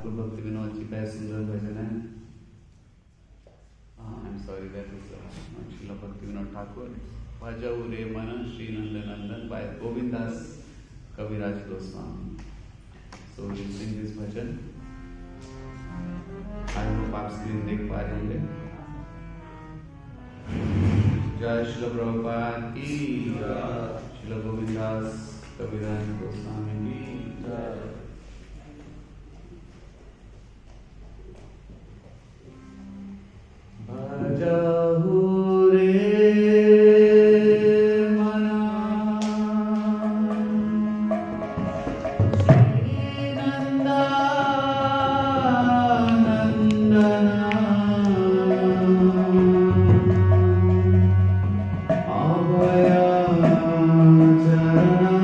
ठाकुर भक्ति विनोद जी का सुंदर भजन है। I am sorry that is Srila Bhaktivinoda विनोद ठाकुर। भजऊ रे मन Shri Nanda Nandan by Govindas Kaviraj Goswami. So we sing this bhajan. I hope आप स्क्रीन देख पा रहे होंगे। जय श्रील प्रभुपाद की जय, श्रील गोविंदास कविराज गोस्वामी की जय। भजहु रे मना श्री नंदा नंदना अभया चरणारविंद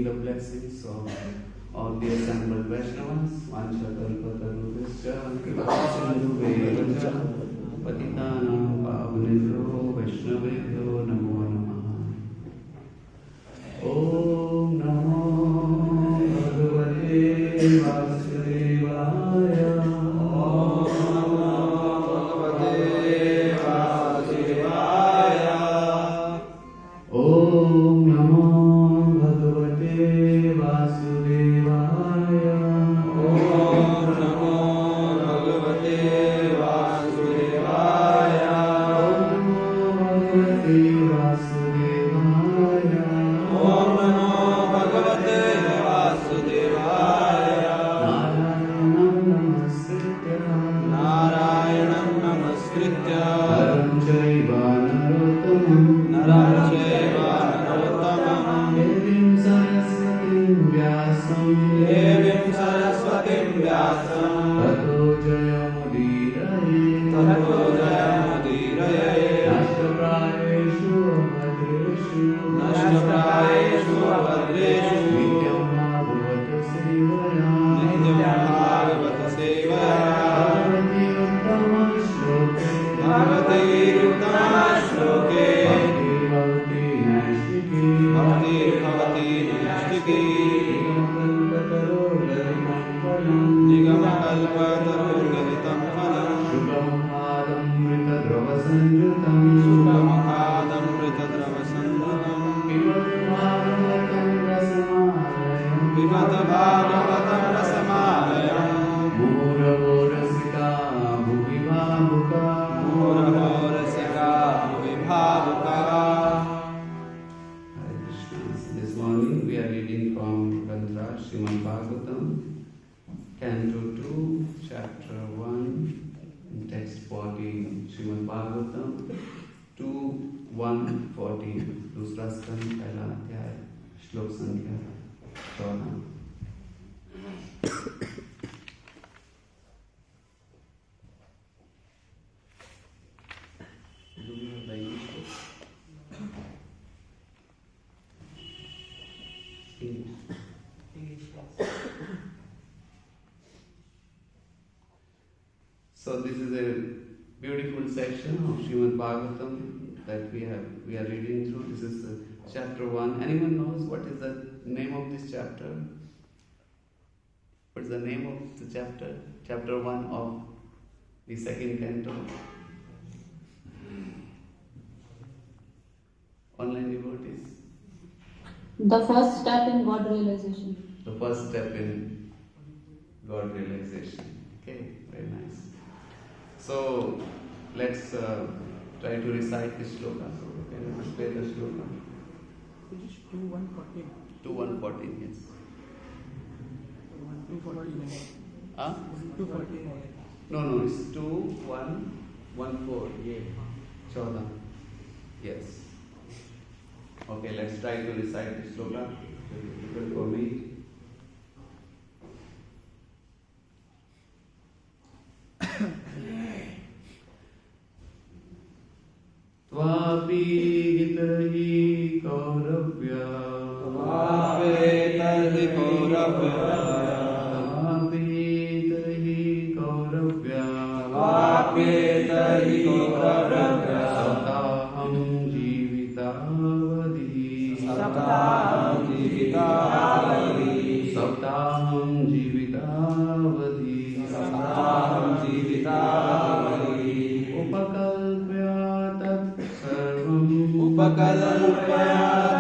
the blessings of all the assembled Vaishnavas. Vanchakalpatarubhascha Kripasinduvevacha Patitanam Pavanebhyo Vaishnavebhyo Namo Namaha. Om Namo Bhagavate Vasudevaya. Canto 2, Chapter 1, Text 14, Srimad Bhagavatam 2:1-14, दूसरा स्कंद पहला अध्याय श्लोक संख्या 14. So this is a beautiful section of Srimad Bhagavatam that we are reading through. This is chapter 1. Anyone knows what is the name of this chapter? What is the name of the chapter? Chapter 1 of the second canto. Online devotees. The first step in God realization. The first step in God realization. Okay, very nice. So let's try to recite this shloka. So can you play the shloka? It is 2:114. 2:114, yes. 2:14. Huh? 2:14. No, it's 2:114. Yeah. 14. Yes. Okay, let's try to recite this shloka. It's difficult for me. Tvapi gitahi kauravya. Tvapi gitahi kauravya. Tvapi gitahi kauravya. Tvapi gitahi kauravya. Saptaham jivitavadhi. Saptaham jivitavadhi. Saptaham jivitavadhi. Saptaham jivitavadhi. Upakalpya tatsarvam. Upakalpya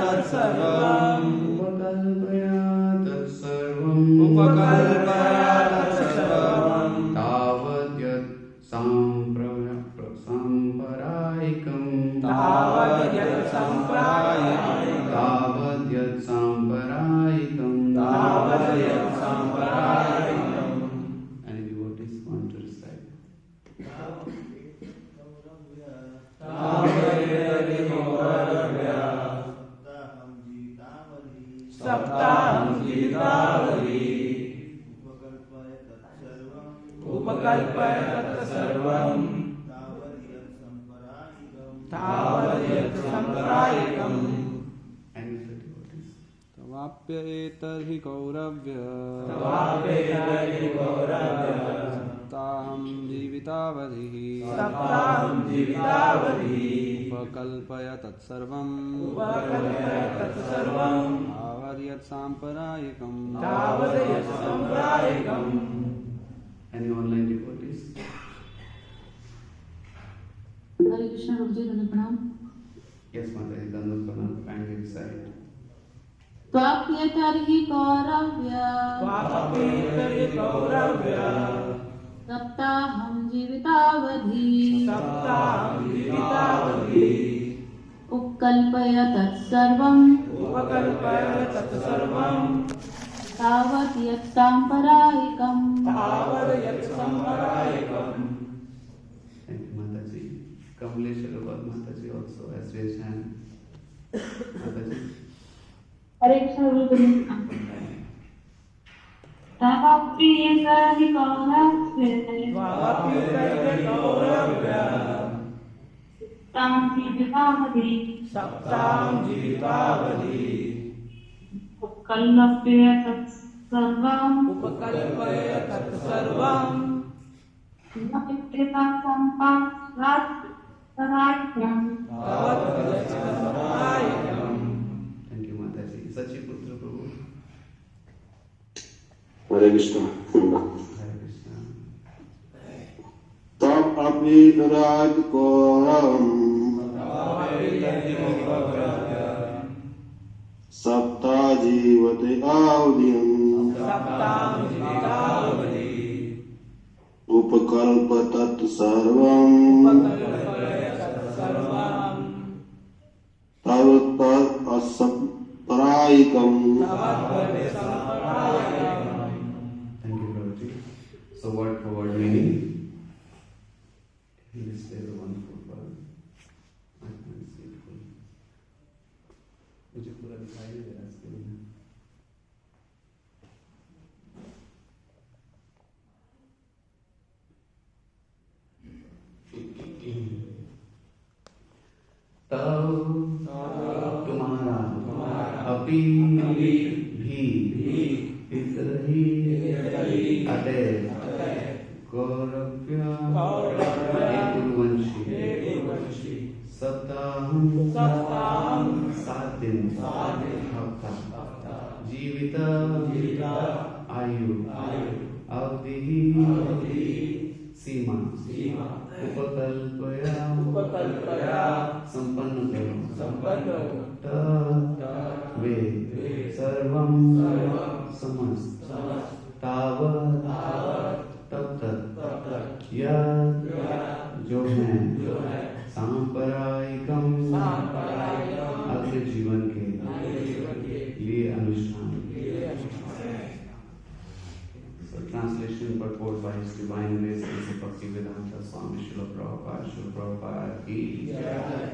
tatsarvam. Upakalpya tatsarvam. Upakalpya tatsarvam. Tavadyat samparayikam. Tavadyat samparayikam. Tavadyat samparayikam. Tavadyat samparayikam. Any devotees want to recite? Saptaham jivitavadhi. Upakalpaya tatsarvam. Tavadyat samparayikam. Any other devotees? तवाप्येतर्हि कौरव्य तवाप्येतर्हि कौरव्य सप्ताहं जीवितावधिः सप्ताहं जीवितावधिः उपकल्पय तत्सर्वम् उपकल्पय तत्सर्वम् तावद्यत् साम्प्रदायिकम् तावद्यत् साम्प्रदायिकम्. Any online devotees? हरे कृष्ण गुरु जी धन्य प्रणाम. Yes, Mataji, Dandavat Pranam, kindly recite. त्वाप्येतर्हि कौरव्य त्वाप्येतर्हि कौरव्य सप्ताहं जीवितावधि सप्ताहं जीवितावधि उपकल्पय तत्सर्वम् उपकल्पय तत्सर्वम् तावत् यत् साम्प्रदायिकम्. तावद्यत् साम्प्रदायिकम्. Thank you, Mataji. Kamlesh Agarwal Mataji also has raised hand. Mataji. हरे कृष्ण गुरु जी धन्य प्रणाम. त्वाप्येतर्हि कौरव्य त्वाप्येतर्हि कौरव्य सप्ताहं जीवितावधि सप्ताहं जीवितावधि उपकल्प्य तत्सर्वम् उपकल्पय तत्सर्वम् तावत् तावद्यत् साम्प्रदायिकम्. Thank you, Mataji. Sachiputra Prabhu. Hare Krishna. Hare Krishna. तम अपि राजकौरवम् सप्ता जीवते आवधिम् सप्ताहं जीवितावधि उपकल्प तत्सर्वम् उपकल्पय तत्सर्वम् तव तत् असम्प्रायिकम्. तावद्यत् साम्प्रदायिकम्. Thank you, Prabhuji. So, word for word meaning. He displays a wonderful word. I can't see it fully. मुझे पूरा दिखाई नहीं दे रहा इसके लिए. तब तुम्हारा अपि भी इतरही अतः कौरव्य कुरुवंशी सप्ताहं 7 दिन हफ्ता जीवित आयु अवधि सीमा उपकल्पया संपन्न करो वे सर्वं समस्त तावत् तब तक यद जो है सांप्रदायिकम अगले जीवन के लिए अनुष्ठान. So translation purport by His Divine Grace Sri Bhaktivedanta Swami Srila Prabhupada ki Jai.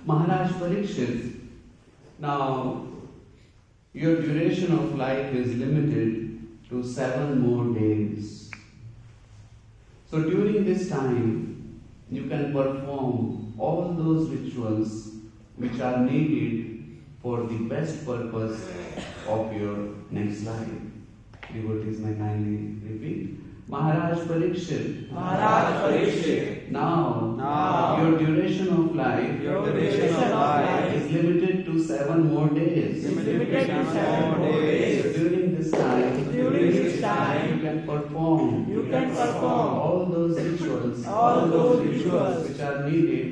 Maharaj Parikshit, now your duration of life is limited to 7 more days. So during this time, you can perform all those rituals which are needed for the best purpose of your next life. Devotees may kindly repeat. Maharaj Parikshit, now your duration of life is limited to 7 more days. So during this time, you can perform all those rituals which are needed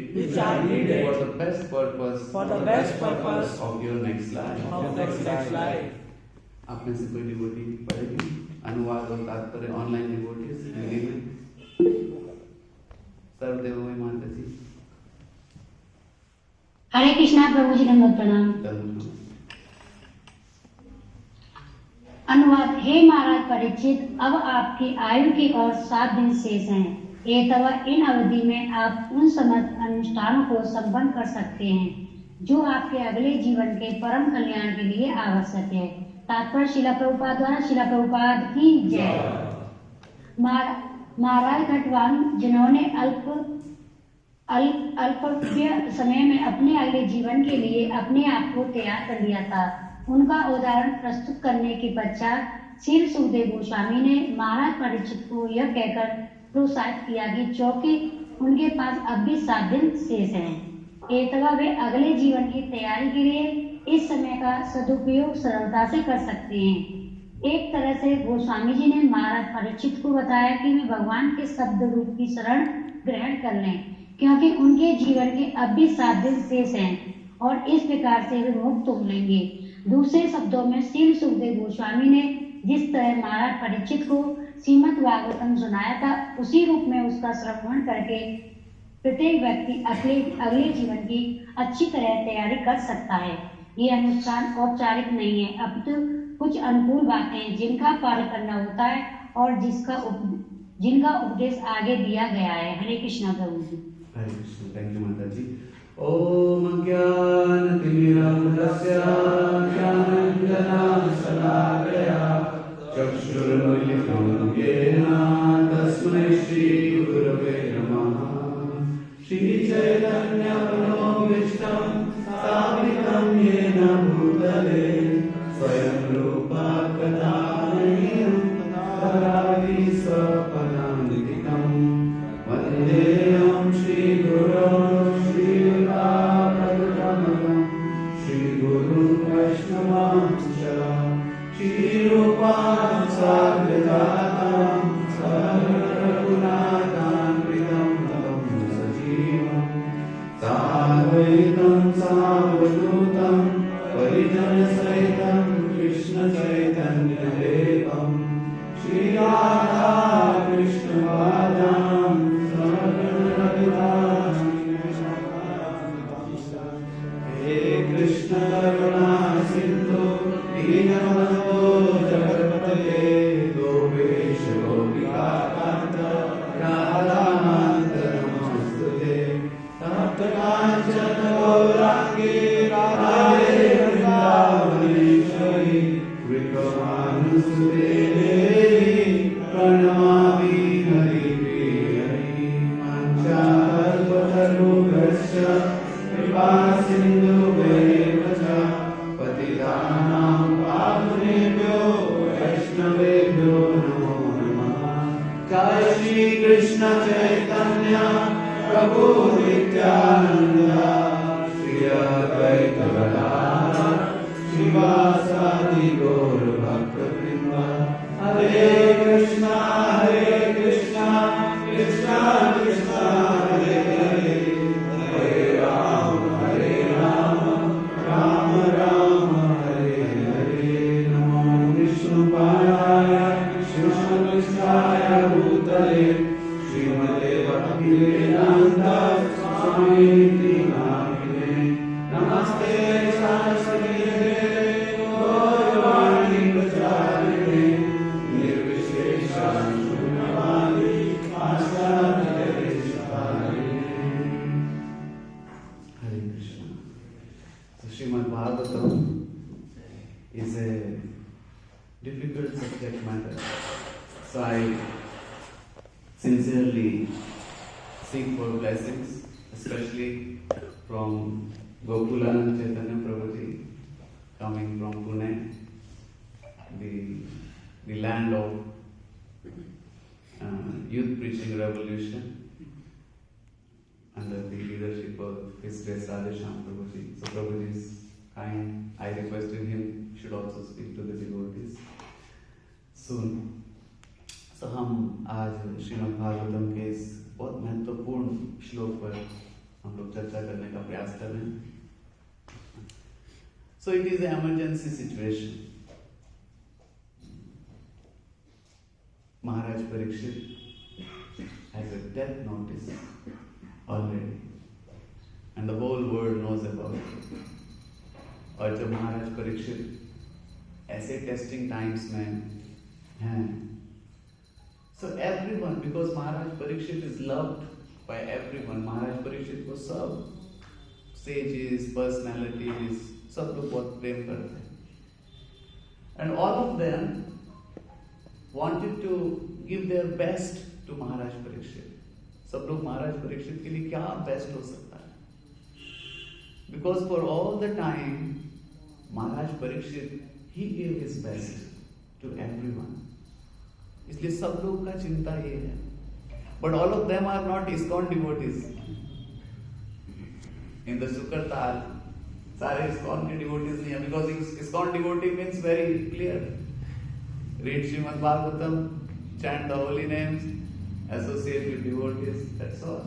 for the best purpose of your next life. आप में से कोई devotee पढ़ेगी अनुवाद और तात्पर्य online devotees Hindi में. सर्वदेव माता जी. हरे कृष्णा प्रभु जी धन्यवाद प्रणाम. अनुवाद. हे महाराज परीक्षित, अब आपकी आयु के और 7 दिन शेष हैं. एतवा इन अवधि में आप उन समस्त अनुष्ठानों को संपन्न कर सकते हैं जो आपके अगले जीवन के परम कल्याण के लिए आवश्यक है. तात्पर्य शिला प्रभुपाद द्वारा शिला प्रभुपाद की जय. महाराज खटवान, जिन्होंने अल्प समय में अपने अगले जीवन के लिए अपने आप को तैयार कर लिया था, उनका उदाहरण प्रस्तुत करने के पश्चात श्री सुखदेव गोस्वामी ने महाराज परीक्षित को यह कहकर प्रोत्साहित किया कि चूंकि उनके पास अब भी 7 दिन शेष हैं, अथवा वे अगले जीवन की तैयारी के लिए इस समय का सदुपयोग सरलता से कर सकते हैं। एक तरह से गोस्वामी जी ने महाराज परीक्षित को बताया कि वे भगवान के शब्द रूप की शरण ग्रहण कर लें, क्योंकि उनके जीवन के अब भी 7 दिन शेष हैं और इस प्रकार से वे मुक्त हो लेंगे। दूसरे शब्दों में श्री सुखदेव गोस्वामी ने जिस तरह महाराज परीक्षित को श्रीमद् भागवतम सुनाया था, उसी रूप में उसका श्रवण करके प्रत्येक व्यक्ति अगले जीवन की अच्छी तरह तैयारी कर सकता है। ये अनुष्ठान औपचारिक नहीं है, अपितु कुछ अनुकूल बातें जिनका पालन करना होता है और जिनका उपदेश आगे दिया गया है। हरे कृष्णा प्रभु जी। हरे कृष्ण। थैंक यू माता जी। ओम ज्ञानतिमिरान्धस्य ज्ञानाञ्जनशलाकया चक्षुरुन्मिलितं येन तस्मै श्रीगुरवे नमः। श्रीचैतन्यमनोभीष्टं स्थापितं येन भूतले स्वयं रूपा कदामयं तदापि स्वपदान्तिकं वन्देऽहं श्रीगुरो श्रीयुतापदकमलं श्रीगुरुं वैष्णवांश्च श्रीरूपां साग्रजातं सर्वगुणातान्वितं तं सजीवं साद्वैतं सावधूतं परिजनसहितं कृष्णचैतन्यदेवं श्रीराधा कृष्णपादां हे कृष्ण करुणा सिंधु दीनबंधो जगत्पते गोपेश गोपिका कांत राधाकांत नमोस्तुते तप्त कांचन गौरांगी राधे वृंदावनेश्वरी कृपानुसुते देवी प्रणमामि हरिप्रियै मंचाकल्पतरुभ्यश्च कृपा सिन्धुभ्यैव च पतितानां पावनेभ्यो वैष्णवेभ्यो नमो नमः। जय श्री कृष्ण चैतन्य प्रभु नित्यानंद श्री अद्वैत गदाधर श्रीवासादि गौर भक्तवृंद। हरे कृष्णा कृष्णा कृष्णा हरे हरे हरे राम राम राम हरे हरे। नमो विष्णुपादाय कृष्णकृष्णाय भूतले श्रीमते भक्तिवेदांत स्वामिनिति नामिने। नमस्ते सरस्वती देवे गौरवाणी प्रचारिणे निर्विशेषा शून्यवादी आचार्यदेशकारिणे। हरे Krishna. So Srimad Bhagavatam is a difficult subject matter. So I sincerely seek for blessings, especially from Gokulanand Chaitanya Prabhuji, coming from Pune, the land of youth preaching revolution, under the leadership of His Grace Radheshyam Prabhuji. So Prabhuji is kind. I requested him should also speak to the devotees soon. So हम आज श्रीमद् भागवतम के इस बहुत महत्वपूर्ण श्लोक पर हम लोग चर्चा करने का प्रयास कर रहे हैं। So it is an emergency situation. Maharaj Parikshit has a death notice already, and the whole world knows about it. और जब महाराज परीक्षित ऐसे टेस्टिंग टाइम्स में हैं, so everyone, because Maharaj Parikshit is loved by everyone, Maharaj Parikshit को सब sages, personalities, सब लोग बहुत प्रेम करते हैं, and all of them wanted to give their best to Maharaj Parikshit. सब लोग महाराज परीक्षित के लिए क्या बेस्ट हो सकता है? Because for all the time Maharaj Parikshit he gave his best to everyone. इसलिए सब लोग का चिंता ये है. But all of them are not ISKCON devotees. In the Sukartal, सारे ISKCON के devotees नहीं है, because ISKCON devotee means very clear. Read Srimad Bhagavatam, chant the holy names, associate with devotees, that's all.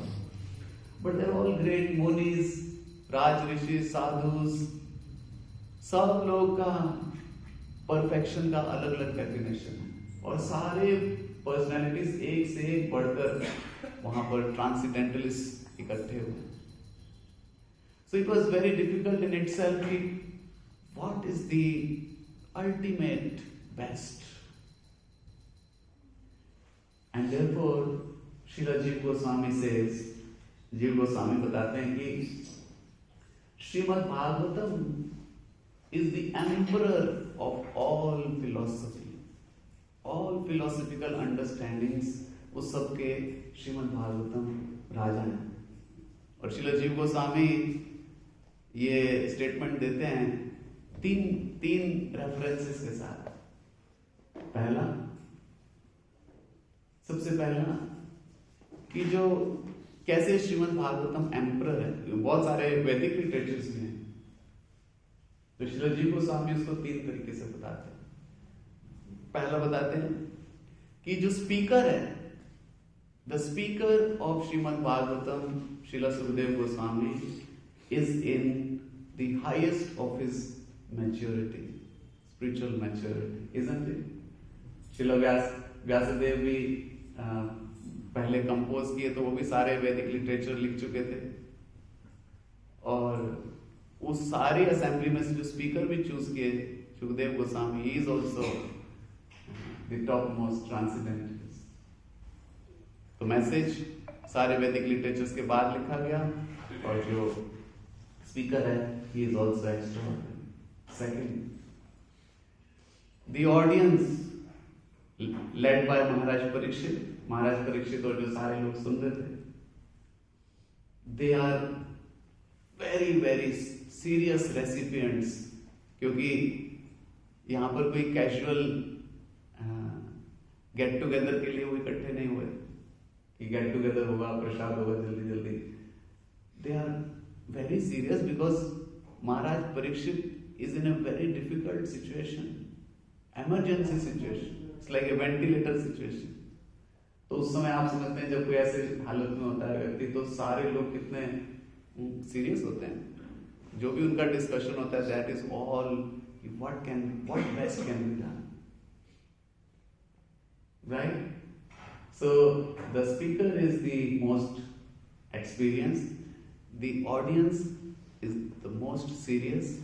But they're all great munis, Raj Rishis, sadhus. सब लोग का perfection का अलग अलग डेफिनेशन है और सारे पर्सनालिटीज एक से एक बढ़कर वहां पर ट्रांसेंडेंटलिस्ट इकट्ठे हुए. So it was very difficult in itself कि what is the ultimate best. And therefore Srila Jiva Goswami says, जीव गोस्वामी बताते हैं कि Shrimad Bhagavatam is the emperor of all philosophy, all philosophical understandings, उस सब के श्रीमद् भागवतम राजा है. और श्रील जीव गोस्वामी ये स्टेटमेंट देते हैं तीन रेफरेंसेस के साथ. पहला, सबसे पहला कि जो कैसे श्रीमद् भागवतम एम्परर है. बहुत सारे वैदिक लिटरेचर्स में तो श्रील जी गोस्वामी उसको तीन तरीके से बताते हैं. पहला बताते हैं कि जो स्पीकर है, the speaker of Shrimad Bhagavatam Srila Sukhdev Goswami is in the highest of his maturity, spiritual maturity, isn't it? Srila Vyasdev भी पहले कंपोज किए तो वो भी सारे वैदिक लिटरेचर लिख चुके थे और उस सारी असेंबली में से जो स्पीकर भी चूज किए Sukhdev Goswami, he is also the top most transcendentalist. तो मैसेज सारे वैदिक लिटरेचर्स के बाद लिखा गया और जो स्पीकर है he is also extraordinary. Second, the audience led by Maharaj Parikshit और जो सारे लोग सुन रहे थे, they are very very serious recipients. क्योंकि यहाँ पर कोई कैजुअल गेट टुगेदर के लिए वो इकट्ठे नहीं हुए कि गेट टुगेदर होगा, प्रसाद होगा जल्दी जल्दी. They are very serious because Maharaj Parikshit is in a very difficult situation, emergency situation, it's like a ventilator situation. तो उस समय आप समझते हैं जब कोई ऐसे हालत में होता है व्यक्ति तो सारे लोग कितने सीरियस होते हैं. जो भी उनका डिस्कशन होता है that is all what best can be done, right? So the speaker is the most experienced, the audience is the most serious,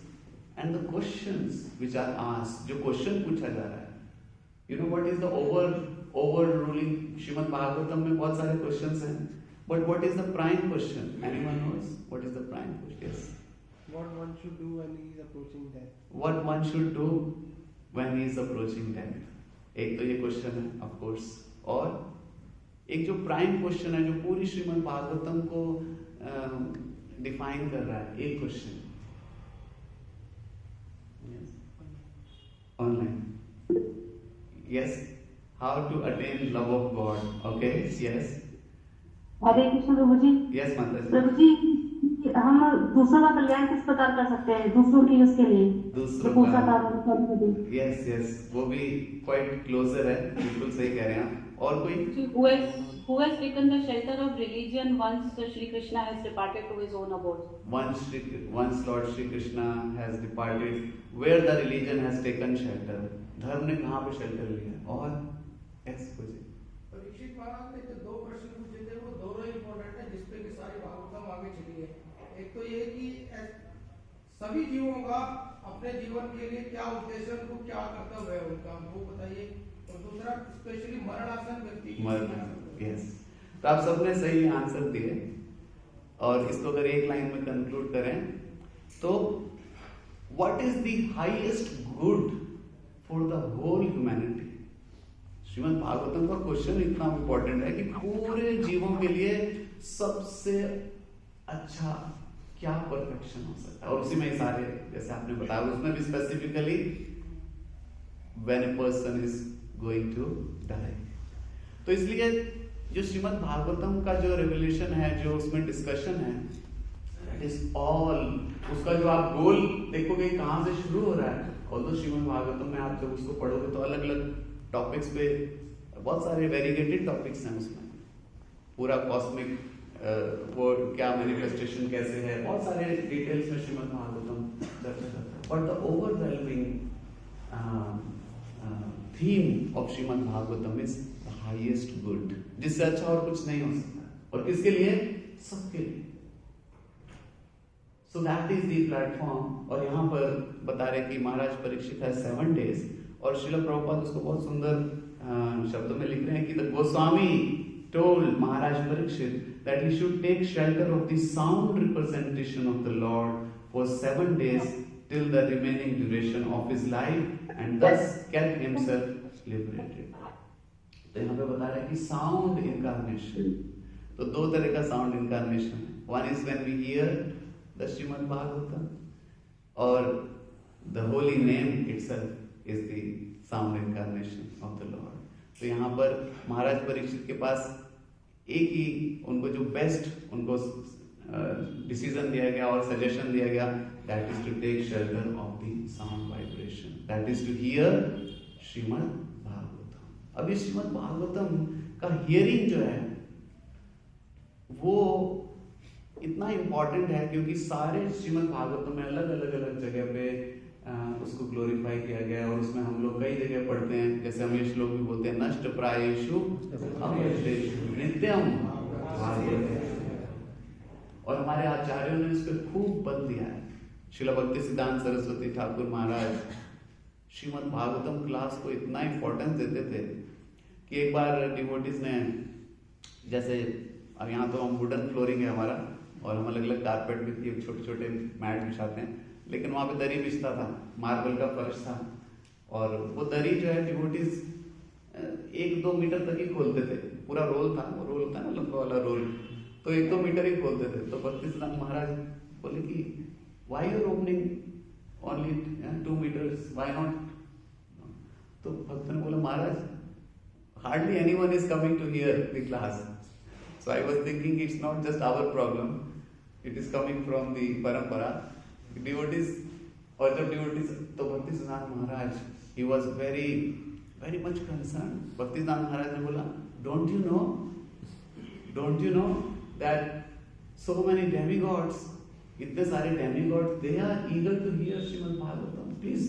and the questions which are asked, जो question पूछा जा रहा है, you know what is the overruling Shrimad Bhagavatam में बहुत सारे questions हैं. But what is the prime question? Anyone knows? What is the prime question? Yes. What one should do when he is approaching death? What one should do when he is approaching death? एक तो ये question है of course, और एक जो prime question है जो पूरी श्रीमद् भागवतम को डिफाइन कर रहा है, एक question. Online. Yes, how to attain love of God. Okay, yes. Hare Krishna प्रभु जी. यस माता जी. प्रभु जी, हम दूसरों का कल्याण किस प्रकार कर सकते हैं दूसरों की उसके लिए? दूसरों का, यस, वो भी क्वाइट क्लोजर है, बिल्कुल सही कह रहे हैं आप. और कोई who has taken the shelter of religion once Shri Krishna has departed to his own abode? Once Lord Shri Krishna has departed, where the religion has taken shelter, धर्म ने कहाँ पे shelter लिया? और यस पूछिए. परीक्षित महाराज ने जो दो प्रश्न पूछे थे वो दोनों इम्पोर्टेंट है जिसपे कि सारी भागवतम आगे चली है. एक तो ये कि सभी जीवों का अपने जीवन के लिए क्या उद्देश्य, उनको क्या कर्तव्य है उनका, वो बताइए. और दूसरा स्पेशली मरणासन व्यक्ति. यस, तो आप सबने सही आंसर दिए और इसको अगर एक लाइन में कंक्लूड करें तो what is the highest good for the whole humanity. Shrimad Bhagavatam का क्वेश्चन इतना इंपॉर्टेंट है कि पूरे जीवों के लिए सबसे अच्छा क्या परफेक्शन हो सकता है। और उसी में ही सारे, जैसे आपने बताया, उसमें भी specifically when a person is going to die. तो इसलिए जो श्रीमद् भागवतम का जो रेवल्यूशन है, जो उसमें डिस्कशन है, दैट इज ऑल, उसका जो आप गोल देखोगे कहां से शुरू हो रहा है। और तो श्रीमद् भागवतम में आप जब उसको पढ़ोगे तो अलग अलग टॉपिक्स पे बहुत सारे वेरीगेटेड टॉपिक्स हैं उसमें, पूरा कॉस्मिक वो क्या मैनिफेस्टेशन कैसे है, बहुत सारे डिटेल्स में श्रीमद् भागवतम चर्चा करता है। और the overwhelming theme of Shrimad Bhagavatam is the highest good, जिससे अच्छा और कुछ नहीं हो सकता। और किसके लिए? सबके लिए। So that is the platform. और यहाँ पर बता रहे कि महाराज परीक्षित है 7 days, और श्रील प्रभुपाद उसको बहुत सुंदर शब्दों में लिख रहे हैं कि the Goswami told Maharaj Parikshit that he should take shelter of the sound representation of the Lord for 7 days till the remaining duration of his life, and thus kept himself liberated. तो यहाँ पे बता रहे हैं कि साउंड इनकारनेशन, तो 2 तरह का साउंड इनकारनेशन है। One is when we hear the Shrimad Bhagavatam, और the holy name itself is the sound incarnation of the Lord. तो यहाँ पर महाराज परीक्षित के पास एक ही उनको जो बेस्ट उनको डिसीजन दिया गया और सजेशन दिया गया, that is to take shelter of the sound vibration, that is to hear Shrimad Bhagavatam. अभी श्रीमद् भागवतम का हियरिंग जो है वो इतना इम्पोर्टेंट है, क्योंकि सारे श्रीमद् भागवतम में अलग अलग जगह पे उसको ग्लोरीफाई किया गया है। और उसमें हम लोग कई जगह पढ़ते हैं, जैसे हम ये श्लोक भी बोलते हैं, नष्ट प्रायेषु अमृतेषु नित्यम भागवते। और हमारे आचार्यों ने इस पर खूब बल दिया है। श्रील भक्ति सिद्धांत सरस्वती ठाकुर महाराज श्रीमद् भागवतम क्लास को इतना इम्पोर्टेंस देते थे कि एक बार डिवोटीज ने, जैसे अब यहाँ तो हम वुडन फ्लोरिंग है हमारा, और हम अलग अलग कारपेट भी छोटे छोटे मैट बिछाते हैं, लेकिन वहाँ पे दरी बिछता था, मार्बल का फर्श था, और वो दरी जो है डिवोटीज 1-2 मीटर तक ही खोलते थे। पूरा रोल था, वो रोल होता है ना लंबा वाला रोल, तो 1-2 मीटर ही खोलते थे। तो भक्ति सिद्धांत महाराज बोले कि why you are opening only 2 meters, why not? तो भक्त ने बोला, Maharaj hardly anyone is coming to hear the class, so I was thinking it's not just our problem, it is coming from the parampara devotees. और जब devotees, तो Bhakti Siddhanta Maharaj he was very very much concern. Bhakti Siddhanta Maharaj ने बोला, don't you know that so many demigods, इतने सारे demigods, they are eager to hear Shrimad Bhagavatam, please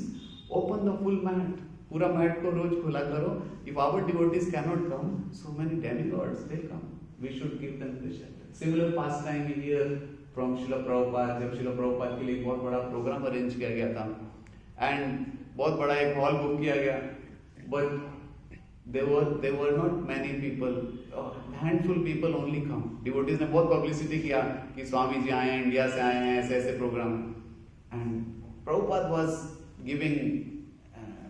open the full mat, पूरा mat को रोज खुला करो। If our devotees cannot come, so many demigods they come, we should give them the shelter. Similar pastime we hear from Srila Prabhupada, जब श्रील प्रभुपाद के लिए बहुत बड़ा प्रोग्राम अरेंज किया गया था, एंड बहुत बड़ा एक हॉल बुक किया गया, but there were not many people, handful people only come. Devotees ने बहुत publicity किया कि स्वामी जी आए हैं, इंडिया से आए हैं, ऐसे ऐसे programme, and Prabhupada was giving,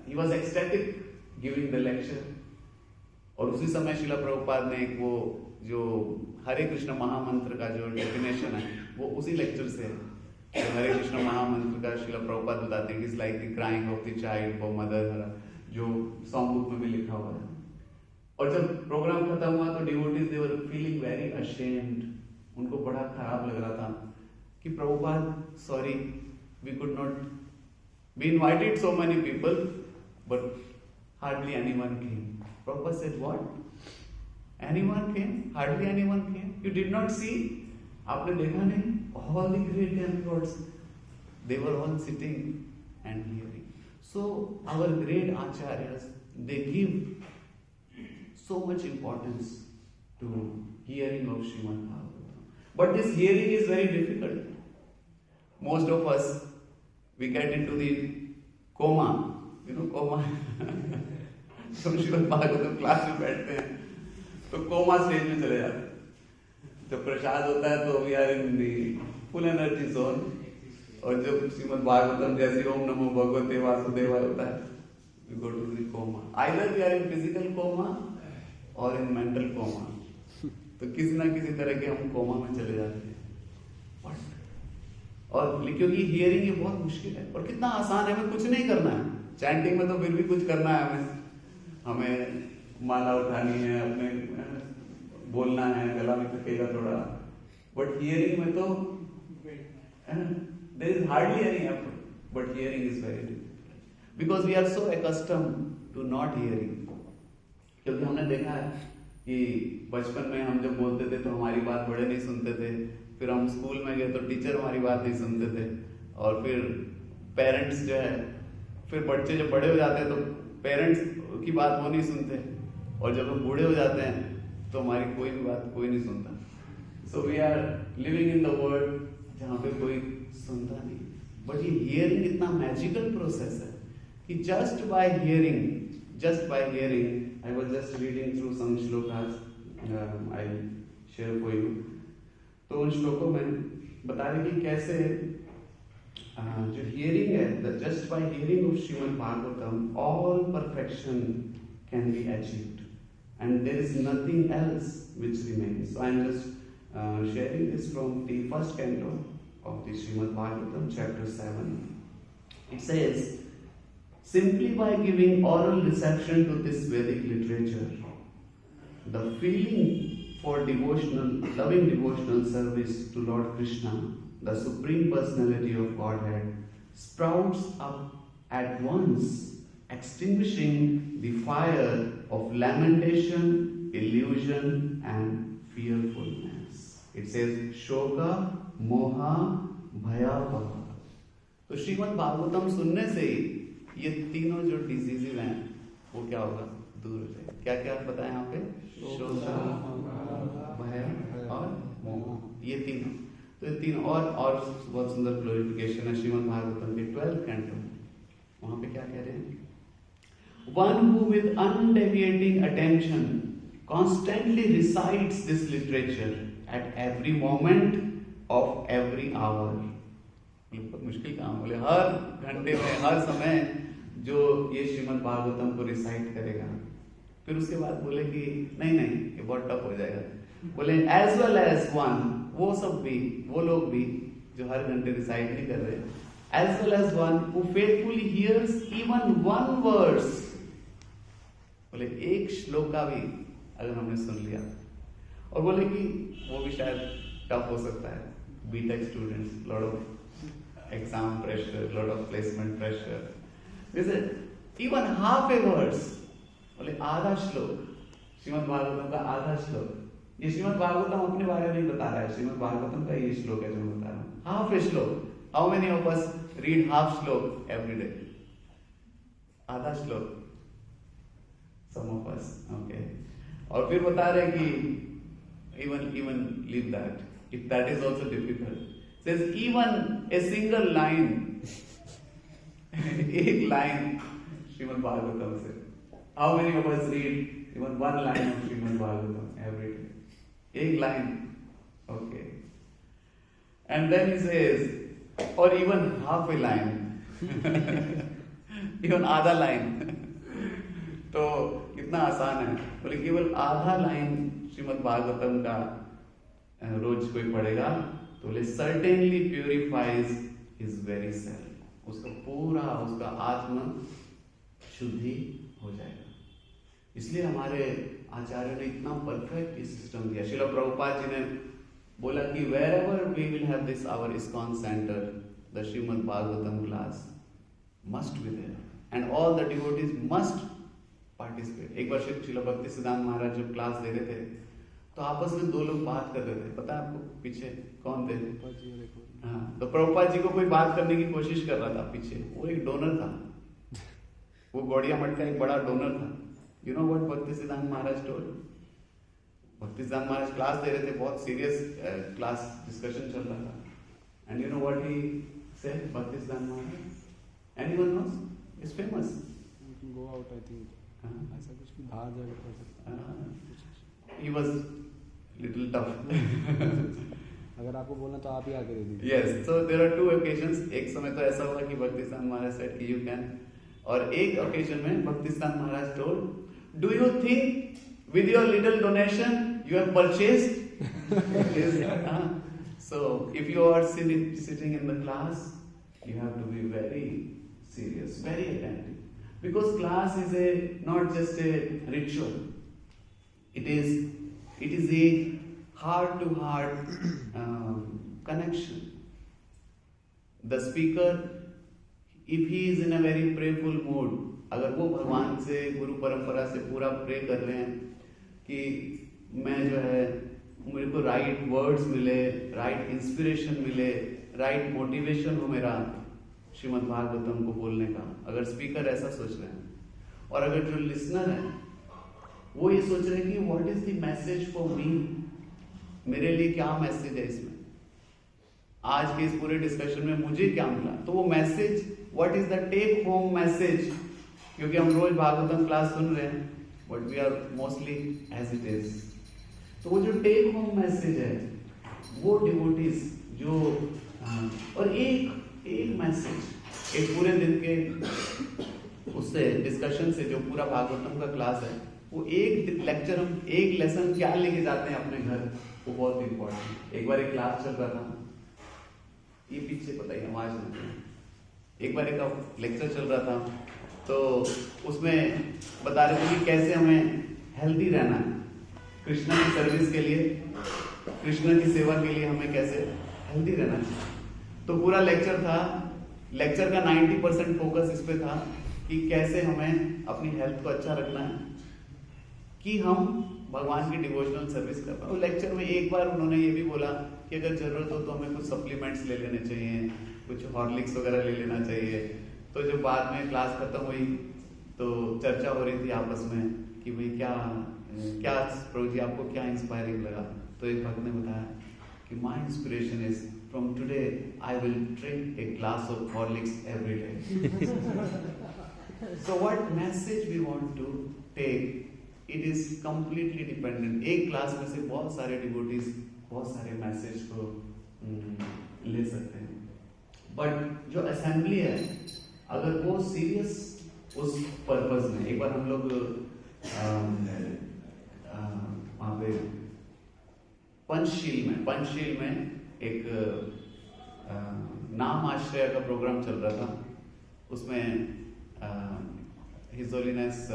he was ecstatic giving the lecture। और उसी समय श्रील प्रभुपाद ने एक वो जो हरे कृष्ण महामंत्र का जो डेफिनेशन है वो उसी लेक्चर से है। तो हरे कृष्ण महामंत्र का श्रील प्रभुपाद बताते हैं, it is like the crying of the child for mother, जो सॉन्ग बुक में भी लिखा हुआ है। और जब प्रोग्राम खत्म हुआ तो devotees they were feeling very ashamed, उनको बड़ा खराब लग रहा था कि Prabhupada sorry, we could not, we invited so many people but hardly anyone came. Prabhupada said, what? Anyone came? Hardly anyone came. You did not see? आपने देखा नहीं? All the great demigods, they were all sitting and hearing. So our great acharyas, they give so much importance to hearing of Srimad Bhagavatam. But this hearing is very difficult. Most of us, we get into the coma. You know coma? हम Shrimad Bhagavatam class में बैठते हैं तो coma stage में चले जाते हैं। जब प्रसाद होता है तो we are in the full energy zone, और जब श्रीमद् भागवतम जैसे ओम नमो भगवते वासुदेवाय होता है, we go to the coma. Either we are in physical coma और इन मेंटल कोमा, तो किसी ना किसी तरह के हम कोमा में चले जाते हैं। बट और क्योंकि हियरिंग ये बहुत मुश्किल है और कितना आसान है, हमें कुछ नहीं करना है। चैंटिंग में तो फिर भी कुछ करना है, हमें माला उठानी है, अपने बोलना है, गला में थकेगा थोड़ा, बट हियरिंग में तो there is hardly any effort, but hearing is very difficult because we are so accustomed to not hearing. क्योंकि हमने देखा है कि बचपन में हम जब बोलते थे तो हमारी बात बड़े नहीं सुनते थे, फिर हम स्कूल में गए तो टीचर हमारी बात नहीं सुनते थे, और फिर पेरेंट्स जो है, फिर बच्चे जब बड़े हो जाते हैं तो पेरेंट्स की बात वो नहीं सुनते, और जब हम बूढ़े हो जाते हैं तो हमारी कोई भी बात कोई नहीं सुनता। So we are living in the world जहाँ पे कोई सुनता नहीं। बट ये हियरिंग इतना मैजिकल प्रोसेस है कि just by hearing, I was just reading through some shlokas, I'll share for you. तो उन श्लोकों में बता रहे कि कैसे जो हियरिंग है, just by hearing of Shrimad Bhagavatam all perfection can be achieved and there is nothing else which remains. So I am just sharing this from the first canto of the Srimad Bhagavatam, chapter 7. It says, simply by giving oral reception to this Vedic literature, the feeling for loving devotional service to Lord Krishna, the Supreme Personality of Godhead, sprouts up at once, extinguishing the fire of lamentation, illusion and fearfulness. It says, Shoka, Moha, Bhayapava. तो श्रीमद् भागवतम सुनने से ही ये तीनों जो diseases हैं वो क्या होगा, दूर हो जाएगा। क्या क्या पता है यहाँ पे? शोका, भय और मोह, ये तीनों। तो ये तीन और बहुत सुंदर ग्लोरिफिकेशन है श्रीमद् भागवतम के 12th कैंटो। वहां पे क्या कह रहे हैं? One who with undeviating attention constantly recites this literature at every moment of every hour. बहुत मुश्किल काम, बोले हर घंटे में, हर समय जो ये श्रीमद् भागवतम को रिसाइट करेगा, फिर उसके बाद बोले कि नहीं ये बहुत टफ हो जाएगा। बोले एज वेल एज वन, वो सब भी, वो लोग भी जो हर घंटे रिसाइट नहीं कर रहे, as well as one who faithfully hears even one verse. बोले एक श्लोक का भी अगर हमने सुन लिया, और बोले कि वो भी शायद टफ हो सकता है, BTech students, lot of exam pressure, lot of placement pressure, जैसे इवन हाफ ए वर्स, बोले आधा श्लोक, श्रीमद् भागवतम का आधा श्लोक। ये श्रीमद् भागवतम अपने बारे में नहीं बता रहा है, श्रीमद् भागवतम का ये श्लोक है जो मैं बता रहा हूँ, हाफ ए श्लोक। How many of us read half श्लोक एवरी डे? आधा श्लोक, some of us, okay. और फिर बता रहे कि even leave that, if that is also difficult. Says even a single line, एक लाइन श्रीमद् भागवतम से, how many of us read even one line of Shrimad Bhagavatam every day? एक line, okay. And then he says, or even half a line, even आधा line, तो कितना आसान है। बोले केवल आधा लाइन श्रीमद् भागवतम का रोज कोई पढ़ेगा तो बोले certainly purifies his very self, उसका पूरा, उसका आत्म शुद्धि हो जाएगा। इसलिए हमारे आचार्य ने इतना परफेक्ट सिस्टम दिया। श्रील प्रभुपाद जी ने बोला कि wherever we will have this our ISKCON center, the Srimad Bhagavatam class must be there and all the devotees must participate। एक बार श्रील भक्ति सिद्धांत महाराज जब क्लास दे रहे थे तो आपस में दो लोग बात कर रहे थे, पता है आपको पीछे कौन थे? हाँ, तो प्रभुपाद जी को कोई बात करने की कोशिश कर रहा था पीछे, वो एक डोनर था, वो गौड़िया मठ का एक बड़ा डोनर था। यू नो व्हाट भक्ति सिद्धांत महाराज टोल्ड? भक्ति सिद्धांत महाराज क्लास दे रहे थे, बहुत सीरियस क्लास डिस्कशन चल रहा था, and you know what he said Bhakti Siddhanta Maharaj? Anyone knows? Is famous, go out, I think ऐसा कुछ भी बाहर जाकर कर सकते। He was little tough. अगर आपको बोलना तो आप ही आके दे दीजिए। Yes, so there are two occasions. एक समय तो ऐसा हुआ कि भक्ति सिद्धांत महाराज सेड कि यू कैन, और एक ओकेजन में Bhakti Siddhanta Maharaj told, do you think with your little donation you have purchased So if you are sitting in the class, you have to be very serious, very attentive, because class is not just a ritual. It is a heart-to-heart connection. The speaker, if he is in a very prayerful mood, अगर वो भगवान से गुरु परंपरा से पूरा pray कर रहे हैं कि मैं जो है मेरे को राइट वर्ड्स मिले, राइट इंस्पिरेशन मिले, राइट मोटिवेशन हो मेरा श्रीमद् भागवतम को बोलने का, अगर स्पीकर ऐसा सोच रहे हैं, और अगर जो लिसनर है वो ये सोच रहे हैं कि what is the message for me, मेरे लिए क्या मैसेज है इसमें, आज के इस पूरे डिस्कशन में मुझे क्या मिला, तो वो message, what is the take home message, क्योंकि हम रोज भागवतम क्लास सुन रहे हैं, but we are mostly as it is, तो वो जो टेक होम मैसेज है वो डिवोटीज जो और एक मैसेज एक पूरे दिन के उससे डिस्कशन से जो पूरा भागवतम का क्लास है, वो एक लेक्चर हम एक लेसन क्या लेके जाते हैं अपने घर, वो बहुत इंपॉर्टेंट। एक बार एक क्लास चल रहा था, ये पीछे पता ही आवाज नहीं है, एक बार एक लेक्चर चल रहा था, तो उसमें बता रहे थे कि कैसे हमें हेल्दी रहना है, कृष्ण की सर्विस के लिए, कृष्ण की सेवा के लिए हमें कैसे हेल्दी रहना चाहिए। तो पूरा लेक्चर था, लेक्चर का 90% फोकस इस पे था कि कैसे हमें अपनी हेल्थ को अच्छा रखना है कि हम भगवान की डिवोशनल सर्विस कर पाए। लेक्चर में एक बार उन्होंने ये भी बोला कि अगर जरूरत हो तो हमें कुछ सप्लीमेंट्स ले लेने चाहिए, कुछ हॉर्लिक्स वगैरह ले लेना चाहिए। तो जब बाद में क्लास खत्म हुई तो चर्चा हो रही थी आपस में कि भाई क्या प्रभु जी आपको क्या इंस्पायरिंग लगा, तो एक भक्त ने बताया कि my inspiration is from today I will drink a glass of Horlicks every day. So what message we want to take, it is completely dependent. एक क्लास में से बहुत सारे डिवोटीज बहुत सारे मैसेज को ले सकते हैं, बट जो असेंबली है अगर वो सीरियस उस पर्पस में, एक बार हम लोग वहाँ पे पंचशील में एक नाम आश्रय का प्रोग्राम चल रहा था, उसमें his holiness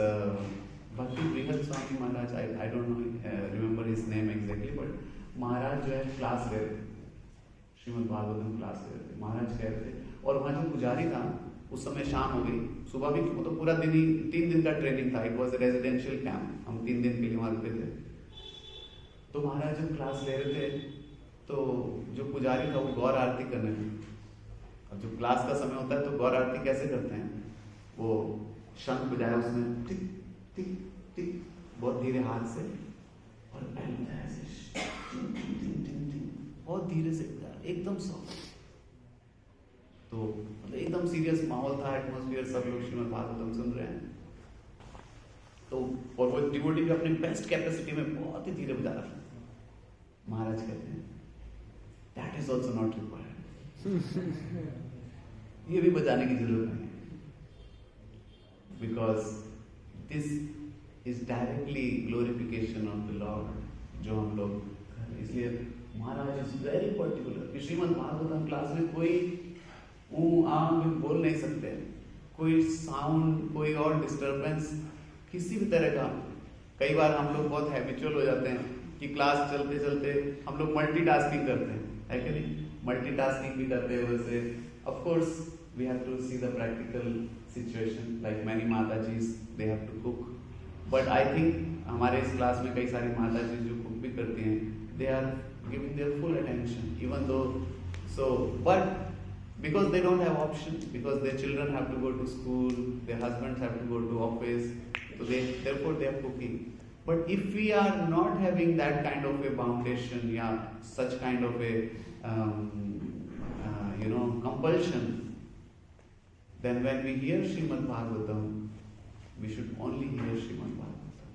Bhakti Brihad Swami Maharaj, I don't know remember his name exactly, but Maharaj जो है क्लास ले रहे थे, श्रीमद् भागवतम क्लास ले रहे थे, महाराज कह रहे थे, और वहाँ जो पुजारी था उस समय शाम हो गई, सुबह भी तो पूरा दिन ही 3 दिन का ट्रेनिंग था, इट वॉज रेजिडेंशियल कैंप, हम 3 दिन के लिए वहाँ रुके थे। तो महाराज जब क्लास ले रहे थे तो जो पुजारी था वो गौर आरती करने थे। अब जब क्लास का समय होता है तो गौर आरती कैसे करते हैं, वो शंख बजाया उसमें टिक टिक टिक बहुत धीरे हाथ से, और बहुत धीरे से एकदम सॉफ्ट, तो मतलब एकदम सीरियस माहौल था, एटमॉस्फेयर, सब लोग श्रीमद् भागवतम सुन रहे हैं, तो और वो डिवोटी भी अपने बेस्ट कैपेसिटी में बहुत ही धीरे बजा रहा था। महाराज कहते हैं that is also not required, ये भी बजाने की जरूरत नहीं है, because this is directly glorification of the Lord जो हम लोग, इसलिए Maharaj is very particular. Shrimad Bhagavatam class में कोई बोल नहीं सकते, कोई साउंड, कोई और डिस्टरबेंस किसी भी तरह का। कई बार हम लोग बहुत हैबिचुअल हो जाते हैं कि क्लास चलते चलते हम लोग मल्टीटास्किंग करते हैं, है कि नहीं? मल्टीटास्किंग भी करते हैं वैसे। Of course we have to see the practical situation, like many matajis they have to cook, but I think हमारे इस क्लास में कई सारी माताजी जो कुक भी करती हैं, they are giving their full attention even though, so but because they don't have option, because their children have to go to school, their husbands have to go to office, so therefore they are cooking. But if we are not having that kind of a foundation, yeah, such kind of a compulsion, then when we hear Srimad Bhagavatam, we should only hear Srimad Bhagavatam.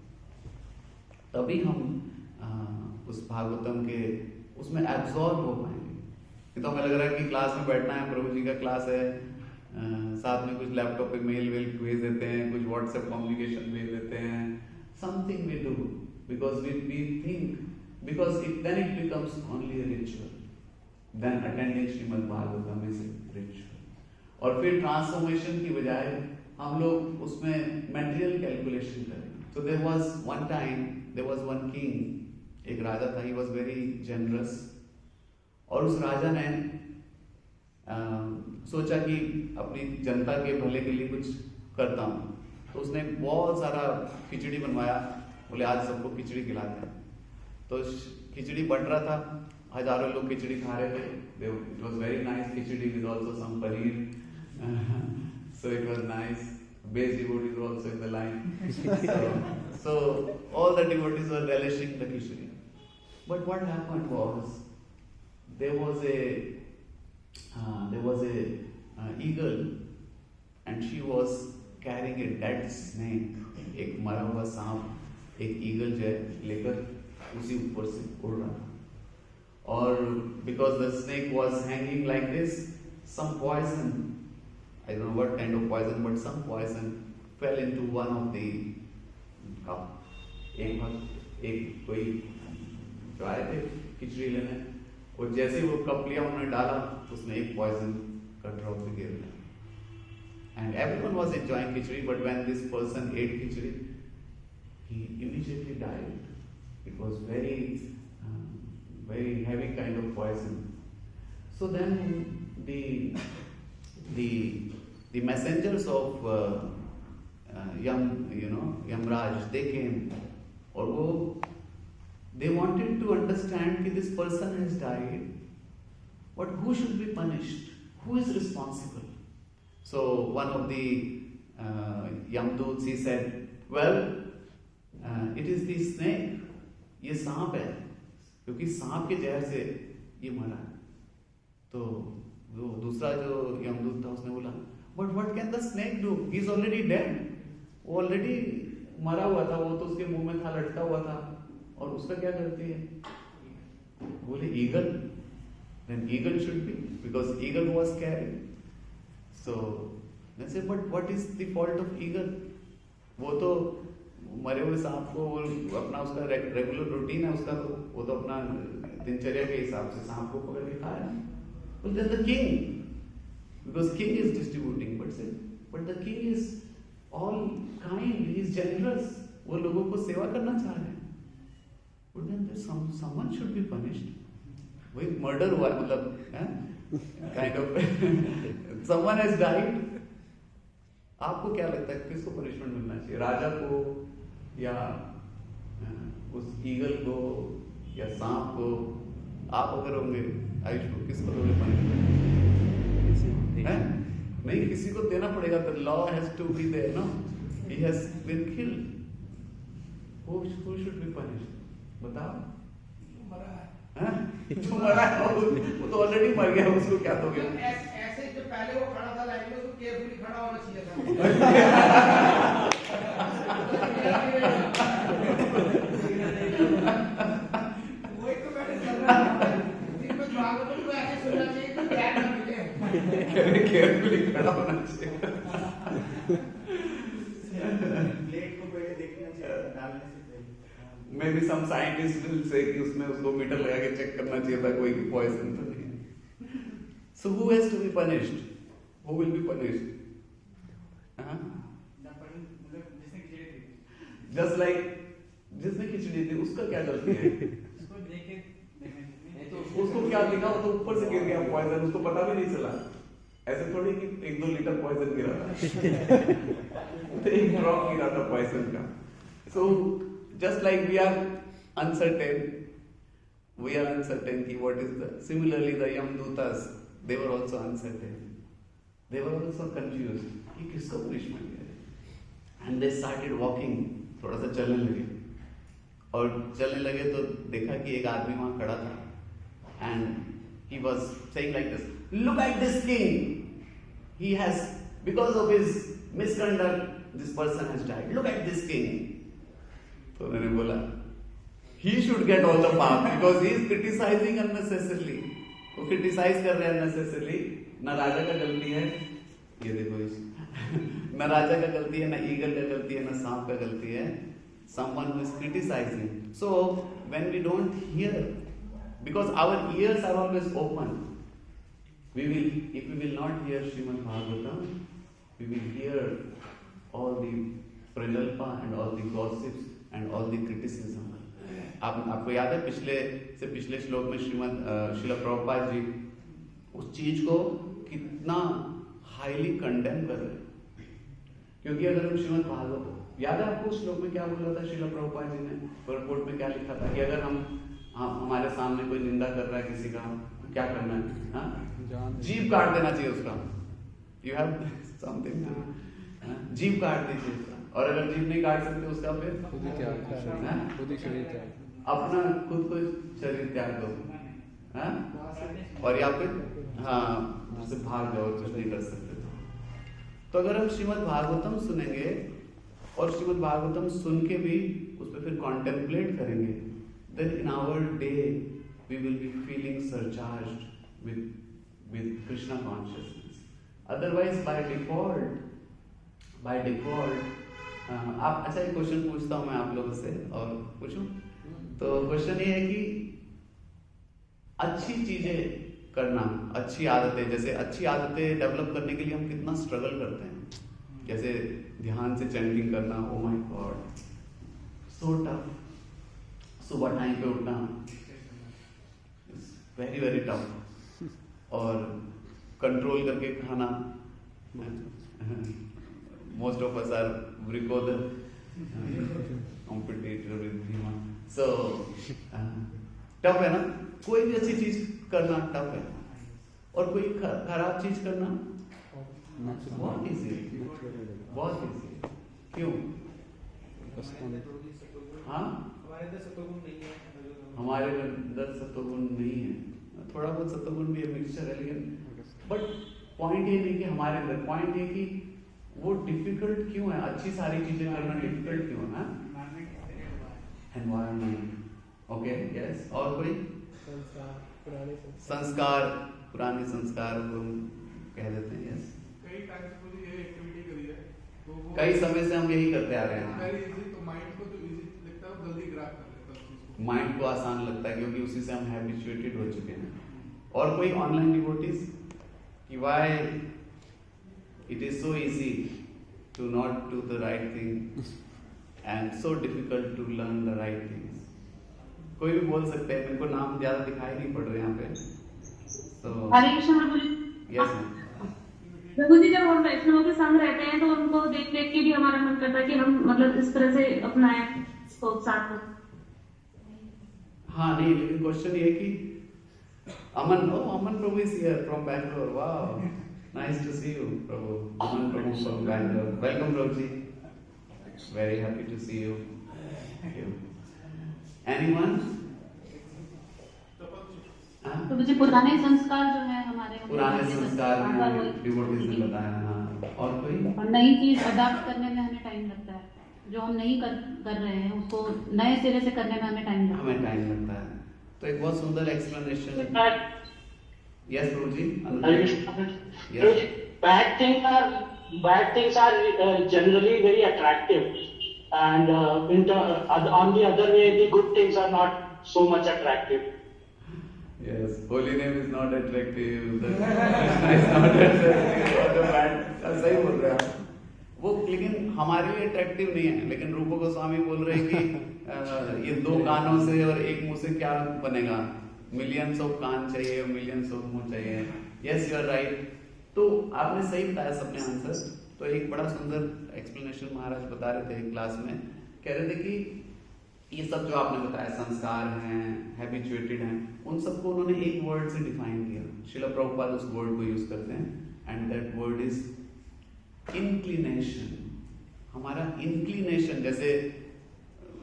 तभी हम उस भागवतम के उसमें absorb हो पाएंगे। तो हमें लग रहा है कि क्लास में बैठना है, प्रभु जी का क्लास है, साथ में कुछ लैपटॉप पे मेल वेल भेज देते हैं, कुछ व्हाट्सएप कम्युनिकेशन भेज देते हैं, something we do because we think, because then it becomes only a ritual. Then attending Shrimad Bhagavatam is ritual. और फिर ट्रांसफॉर्मेशन की बजाय हम लोग उसमें मटेरियल कैलकुलेशन करें। So there was one time, there was one king, एक राजा था, ही वाज वेरी जनरस, और उस राजा ने सोचा कि अपनी जनता के भले के लिए कुछ करता हूँ, तो उसने बहुत सारा खिचड़ी बनवाया, बोले आज सबको खिचड़ी खिलाते हैं। तो खिचड़ी बन रहा था, हजारों लोग खिचड़ी खा रहे थे। It was very nice khichdi with also some paneer, so it was nice. Base devotees were also in the line. So all the devotees were relishing the khichdi. But what happened was there was a eagle, and she was carrying a dead snake. एक मरा हुआ सांप एक eagle जो है लेकर उसी ऊपर से उड़ रहा था, और because the snake was hanging like this, some poison, I don't know what kind of poison, but some poison fell into one of the cup. एक कोई जो आए थे खिचड़ी लेने, और जैसे वो कप लिया उन्होंने डाला, उसमें एक पॉइजन का ड्रॉप भी गिर गया, and everyone was enjoying khichdi, but when this person ate khichdi, he immediately died. It was very heavy kind of poison. So then the messengers of Yamraj, they came, और they wanted to understand that this person has died, but who should be punished? Who is responsible? So one of the Yamduts, he said, well, it is the snake, ये सांप है, क्योंकि सांप के जहर से ये मरा है। तो वो दूसरा जो यमदूत था उसने बोला, but what can the snake do? He is already dead. वो ऑलरेडी मरा हुआ था, वो तो उसके मुंह में था, लटका हुआ था, और उसका क्या करती है? बोले eagle, then eagle should be, because eagle was carrying. So they say, but what is the fault of eagle? वो तो मरे हुए सांप को अपना उसका रेगुलर रूटीन है उसका, तो वो तो अपना दिनचर्या के हिसाब से सांप को पकड़ के खा रहा है। Well, then the king, because king is distributing, but the king is all kind, he is generous, वो लोगों को सेवा करना चाह रहे हैं। But then someone should be punished. वही मर्डर हुआ है, मतलब kind of someone has died. आपको क्या लगता है किसको पनिशमेंट मिलना चाहिए? राजा को, या उस ईगल को, या सांप को? आप अगर होंगे आयुष को, किसको दोगे पनिशमेंट? नहीं, किसी को देना पड़ेगा। The law has to be there, no? He has been killed. Who should be punished? बताओ। जो मरा है वो तो ऑलरेडी मर गया, उसको क्या दोगे? ऐसे जो पहले वो खड़ा था लाइन में, उसको केयरफुली खड़ा होना चाहिए था। वही तो मैंने कर रहा हूँ, जिसमें भागवत को ऐसे सुनना चाहिए कि ध्यान न मिले। केयरफुली खड़ा होना चाहिए। प्लेट को पहले देखना चाहिए डालने से पहले। Maybe some scientist will say कि उसमें उसको मीटर लगा के चेक करना चाहिए था कोई पॉइजन तो नहीं। So who has to be punished? Who will be punished? Just like जिसने खिचड़ी दी उसका क्या गलती है? उसको क्या दिखा, वो तो ऊपर से गिर गया पॉइजन, उसको पता भी नहीं चला। ऐसे थोड़ी कि 1-2 लीटर पॉइजन गिरा था, तो एक ड्रॉप गिरा था पॉइजन का। So just like we are uncertain कि what is the, similarly the Yamdutas, they were also uncertain, they were also confused कि किसको punishment है, and they started walking, थोड़ा सा चलने लगे, और चलने लगे तो देखा कि एक आदमी वहां खड़ा था, and he was saying like this, look at this king, he has, because of his misconduct, this person has died, look at this king. तो उन्होंने बोला he should get all the mark because he is criticizing unnecessarily, वो criticize कर रहे हैं unnecessarily। ना राजा का गलती है, ये देखो इस ना राजा का गलती है, ना ईगल का गलती है, ना सांप का गलती है, someone who is criticizing. So when we don't hear because our ears are always open. If we will not hear Srimad Bhagavatam, we will hear all the prajalpa and all the gossips and all the criticism. आपको याद है पिछले श्लोक में श्रील प्रभुपाद जी उस चीज को कितना हाईली कंडेम कर रहे हैं, क्योंकि अगर हम श्रीमद् भागवत, याद है आपको उस श्लोक में क्या बोला था श्रील प्रभुपाद जी ने, रिपोर्ट में क्या लिखा था कि अगर हमारे सामने कोई निंदा कर रहा है किसी का, क्या करना है? हाँ, जीभ काट देना चाहिए उसका। यू हैव समथिंग, जीभ काट दीजिए उसका, और अगर जीभ नहीं काट सकते उसका फिर खुद ही शरीर त्याग, अपना खुद को शरीर त्याग दो, हाँ, और या फिर हाँ उससे भाग जाओ, कुछ नहीं कर सकते। तो अगर हम श्रीमद् भागवतम सुनेंगे और श्रीमद् भागवतम सुन के भी उस पर फिर कॉन्टेम्पलेट करेंगे, then in our day we will be feeling surcharged with Krishna consciousness. Otherwise by default आप, अच्छा एक क्वेश्चन पूछता हूँ मैं आप लोगों से, और पूछूं? तो क्वेश्चन ये है कि अच्छी चीजें करना, अच्छी आदतें, जैसे अच्छी आदतें डेवलप करने के लिए हम कितना स्ट्रगल करते हैं, जैसे ध्यान से चैंटिंग करना, oh my God so tough, सुबह टाइम पे उठना वेरी वेरी टफ, और कंट्रोल करके खाना, most of us are Vrikodar, competitor with Bhima, so tough है ना, कोई भी अच्छी चीज करना टफ है, और कोई खराब चीज करना बहुत इजी, बहुत इजी। क्यों? हाँ, हमारे अंदर सत्वगुण नहीं है, थोड़ा बहुत सत्वगुण भी मिक्सचर है, लेकिन बट पॉइंट ये नहीं कि हमारे अंदर, पॉइंट ये कि वो डिफिकल्ट क्यों है, अच्छी सारी चीजें करना डिफिकल्ट क्यों है? एनवायरमेंट, ओके, यस, और कोई संस्कार, पुराने संस्कार को कह देते हैं, यस। कई टाइम से मुझे ये एक्टिविटी करी है, तो कई समय से हम यही करते आ रहे हैं। वेरी इजी, तो माइंड को तो इजी लगता है, जल्दी ग्रैब कर लेता है, माइंड को आसान लगता है क्योंकि उसी से हम हैबिचुएटेड हो चुके हैं। और कोई ऑनलाइन डिवोटीज कि why it is so easy to not do the right thing and so difficult to learn the right things. कोई भी बोल सकते हैं, मेरे को नाम ज्यादा दिखाई नहीं पड़ रहे यहाँ पे, so हरे कृष्ण प्रभु जी। yes प्रभु जी, जब हम वैष्णव के संग रहते हैं तो उनको देख देख के भी हमारा मन करता है कि हम मतलब इस तरह से अपनाएं इसको साथ में। हाँ, नहीं, लेकिन क्वेश्चन ये कि अमन प्रभु is here from Bangalore, wow, nice to see you, Prabhu. Aman Prabhu from Bangalore. Welcome, Prabhuji. Very happy to see you. Thank you. Anyone? प्रभु जी, पुराने संस्कार जो है हमारे, पुराने संस्कार में डिवोटीज ने बताया, हाँ, और कोई? और नई चीज अडॉप्ट करने में हमें टाइम लगता है, जो हम नहीं कर रहे हैं उसको नए सिरे से करने में हमें टाइम लगता है। तो एक बहुत सुंदर explanation. Yes, Guruji. Yes. Bad things are generally very attractive, and on the other way, the good things are not so much attractive. Yes, holy name is not attractive. Krishna is not attractive. What a bad. सही बोल रहे हैं आप। वो लेकिन हमारे लिए attractive नहीं है, लेकिन रूप गोस्वामी बोल रहे हैं कि ये दो कानों से और एक मुंह से क्या बनेगा, मिलियंस ऑफ कान चाहिए, मिलियंस ऑफ मुंह चाहिए। Yes, you are right. तो आपने सही बताया सबने आंसर। तो एक बड़ा सुंदर एक्सप्लेनेशन महाराज बता रहे थे क्लास में, कह रहे थे कि ये सब जो आपने बताया संस्कार हैं, हैबिचुएटेड हैं, उन सबको उन्होंने एक वर्ड से डिफाइन किया। श्रील प्रभुपाद उस वर्ड को यूज करते हैं, and that word is inclination. हमारा इंक्लिनेशन, जैसे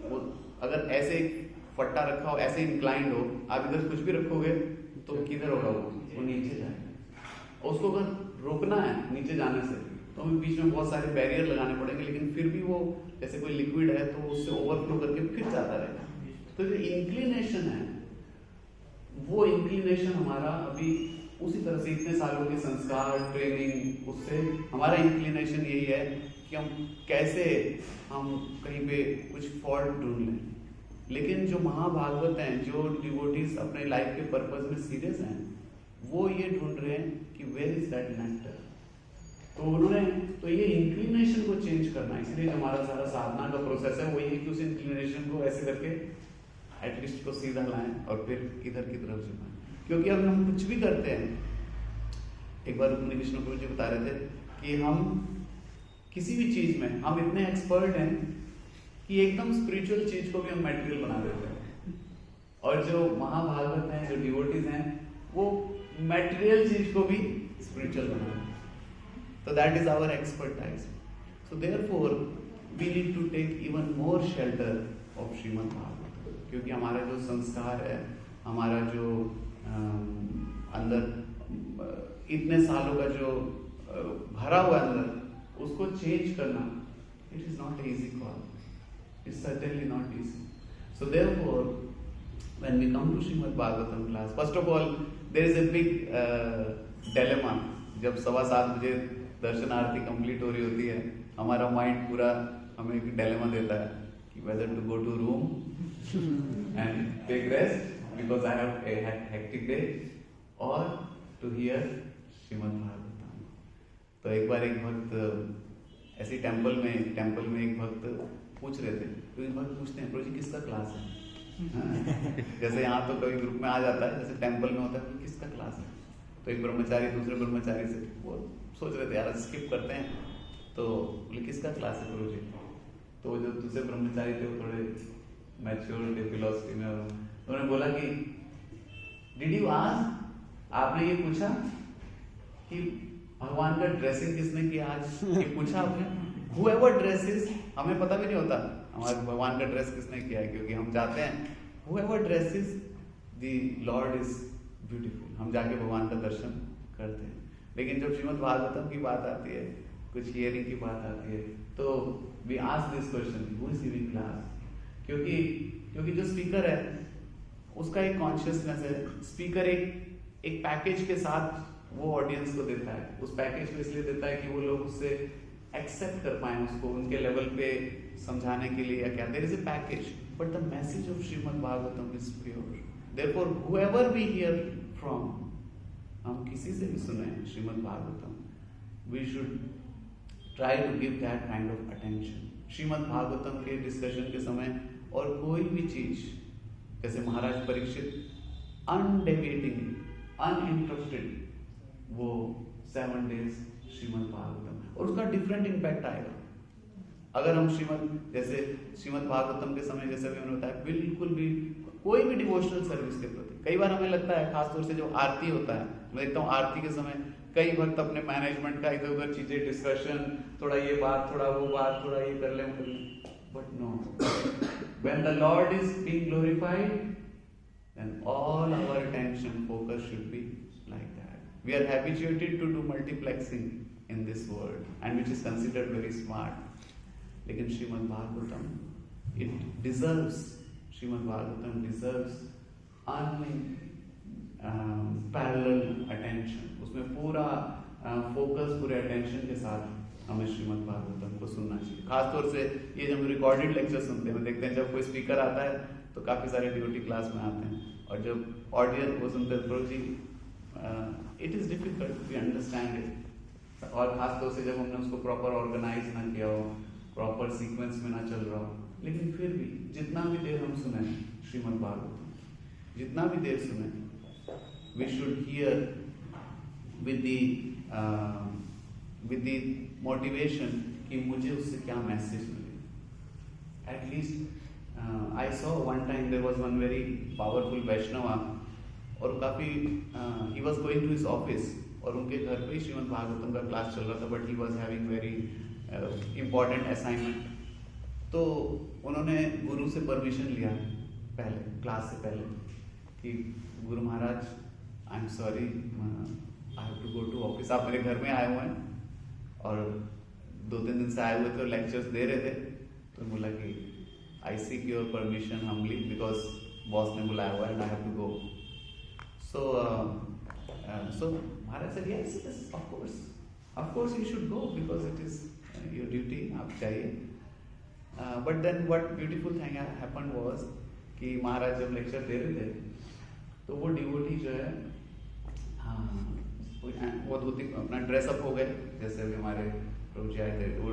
वो अगर ऐसे फट्टा रखा हो, ऐसे इंक्लाइंड हो, आप इधर कुछ भी रखोगे तो किधर होगा, वो नीचे जाएगा। उसको अगर रोकना है नीचे जाने से तो हमें बीच में बहुत सारे बैरियर लगाने पड़ेंगे, लेकिन फिर भी वो जैसे कोई लिक्विड है तो उससे ओवरफ्लो करके फिर जाता रहेगा। तो जो इंक्लिनेशन है, वो इंक्लिनेशन हमारा अभी उसी तरह से इतने सालों के संस्कार, ट्रेनिंग, उससे हमारा इंक्लिनेशन यही है कि हम कैसे हम कहीं पे कुछ फॉल्ट ढूंढ लें, लेकिन जो महाभागवत हैं, जो डिवोटीज अपने लाइफ के पर्पज में सीरियस हैं, वो ये ढूंढ रहे हैं कि वेयर इज दैट नेक्टर। तो ये इंक्लिनेशन को चेंज करना है, इसलिए हमारा सारा साधना का प्रोसेस है वो ये कि उस इंक्लिनेशन को ऐसे करके एटलीस्ट को सीधा लाएं और फिर इधर की तरफ झुकाएं। क्योंकि अगर हम कुछ भी करते हैं, एक बार रुक्मिणी विष्णु गुरु जी बता रहे थे कि हम किसी भी चीज में हम इतने एक्सपर्ट हैं कि एकदम स्पिरिचुअल चीज को भी हम मटेरियल बना देते हैं, और जो महाभागवत हैं, जो डिवोटीज हैं, वो मटेरियल चीज को भी स्पिरिचुअल बना देते हैं। So that is our expertise. So therefore we need to take even more shelter of Srimad Bhagavatam, क्योंकि हमारा जो संस्कार है, हमारा जो अंदर इतने सालों का जो भरा हुआ अंदर, उसको चेंज करना, it is not an easy call. It's certainly not easy. So therefore when we come to Srimad Bhagavatam class, first of all there is a big dilemma. जब 7:15 बजे दर्शन आरती कंप्लीट हो रही होती है, हमारा माइंड पूरा हमें एक डिलेमा देता है कि whether to go to room and take rest because I have a hectic day, और टू हियर श्रीमद् भागवतम। तो एक बार एक भक्त ऐसी टेंपल में एक भक्त पूछ रहे थे, तो एक भक्त पूछते हैं, प्रभु जी किसका क्लास है? जैसे यहाँ तो कभी ग्रुप में आ जाता है, जैसे टेंपल में होता है किसका क्लास है, तो एक ब्रह्मचारी दूसरे ब्रह्मचारी से वो सोच रहे थे यार स्किप करते हैं, तो बोले किसका क्लास है गुरु जी? तो वो जो दूसरे ब्रह्मचारी थे वो थोड़े मैच्योर थे फिलॉसफी में, उन्होंने बोला कि डिड यू आस्क, आपने ये पूछा कि भगवान का ड्रेसिंग किसने किया आज? ये पूछा आपने? whoever dresses, हमें पता भी नहीं होता हमारे भगवान का ड्रेस किसने किया है, क्योंकि हम जाते हैं whoever dresses the Lord is beautiful, हम जाके भगवान का दर्शन करते हैं। लेकिन जब श्रीमद् भागवतम की बात आती है, कुछ हियरिंग की बात आती है, तो we ask this question, who is giving class? क्योंकि जो स्पीकर है उसका एक कॉन्शियसनेस है, स्पीकर एक पैकेज के साथ वो ऑडियंस को देता है, उस पैकेज को इसलिए देता है कि वो लोग उससे एक्सेप्ट कर पाए, उसको उनके लेवल पे समझाने के लिए, या क्या, there is a package, but the message of Shrimad Bhagavatam is pure. Therefore whoever we hear from, हम किसी से भी सुने Shrimad Bhagavatam, we should try to give that kind of attention. Shrimad Bhagavatam के डिस्कशन के समय और कोई भी चीज, जैसे महाराज परीक्षित अनडेविएटिंगली, अनइंटरप्टेड वो 7 days श्रीमद् भागवतम, और उसका डिफरेंट इम्पैक्ट आएगा। अगर हम जैसे श्रीमद् भागवतम के समय, जैसे भी उन्होंने बताया, बिल्कुल भी कोई भी डिवोशनल सर्विस के प्रति, कई बार हमें लगता है, खासतौर से जो आरती होता है, मैं देखता हूँ आरती के समय कई भक्त अपने मैनेजमेंट का इधर उधर चीजें डिस्कशन, थोड़ा ये बात, थोड़ा वो बात, थोड़ा ये कर ले, but no, when the Lord is being glorified, then all our attention focus should be like that. We are habituated to do multiplexing in this world and which is considered very smart, लेकिन Shrimad Bhagavatam, it deserves, Shrimad Bhagavatam deserves parallel attention, उसमें पूरा focus, पूरे attention के साथ हमें श्रीमद् भागवतम को सुनना चाहिए। खासतौर से ये जब रिकॉर्डेड लेक्चर सुनते हैं, देखते हैं जब कोई स्पीकर आता है तो काफ़ी सारे ड्यूटी क्लास में आते हैं, और जब ऑडियंस वो सुनते हैं, Prabhu ji it is difficult we understand it, और खासतौर से जब हमने उसको प्रॉपर ऑर्गेनाइज ना किया हो, प्रॉपर सीक्वेंस में ना चल रहा हो, लेकिन फिर भी जितना भी देर हम सुने श्रीमद् भागवतम, जितना भी देर सुने, we should hear with the motivation कि मुझे उससे क्या मैसेज मिले। At least I saw one time there was one very powerful Vaishnava, और काफी he was going to his office, और उनके घर पे ही श्रीमद् भागवतम का क्लास चल रहा था, but he was having very important assignment। तो उन्होंने गुरु से परमिशन लिया पहले, क्लास से पहले, कि Guru Maharaj I am sorry, I have to go to office, आप मेरे घर में आए हुए हैं और 2-3 दिन से आए हुए थे और लेक्चर्स दे रहे थे, तो बोला कि I seek your permission humbly because boss ने बुलाया हुआ है and I have to go. So Maharaj said yes, yes, of course you should go because it is your duty, आप चाहिए। But then what beautiful thing happened was कि महाराज जब lecture दे रहे थे तो वो डिवोटी जो है वो धोती अपना ड्रेसअप हो गए, जैसे अभी हमारे प्रभु जी आए थे वो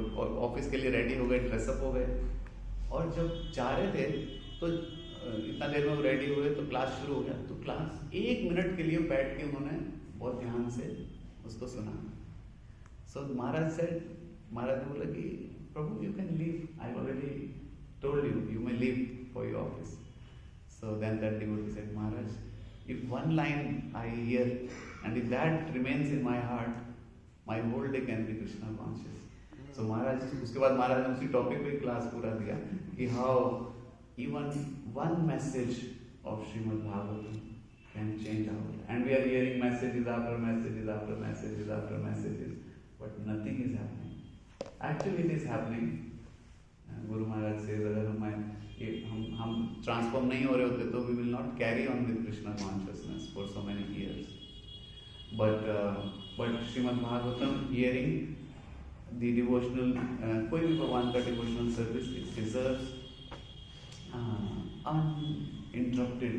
ऑफिस के लिए रेडी हो गए, ड्रेसअप हो गए, और जब जा रहे थे तो इतना देर में वो रेडी हुए तो क्लास शुरू हो गया। तो क्लास 1 मिनट के लिए बैठ के उन्होंने बहुत ध्यान से उसको सुना। सो महाराज ने बोला कि Prabhu you can leave, I already told you may leave for your office. So then that devotee said, Maharaj if one line I hear and if that remains in my heart, my whole day can be Krishna conscious. So महाराज, उसके बाद महाराज ने उसी topic पे class पूरा दिया कि how even one message of Srimad Bhagavatam can change our life. And we are hearing messages after messages after messages after messages, but nothing is happening. Actually it is happening. Guru Maharaj says अगर हम transform नहीं हो रहे होते तो we will not carry on with Krishna consciousness for so many years. But Srimad Bhagavatam, hearing the devotional, कोई भी भगवान का devotional service, it deserves uninterrupted.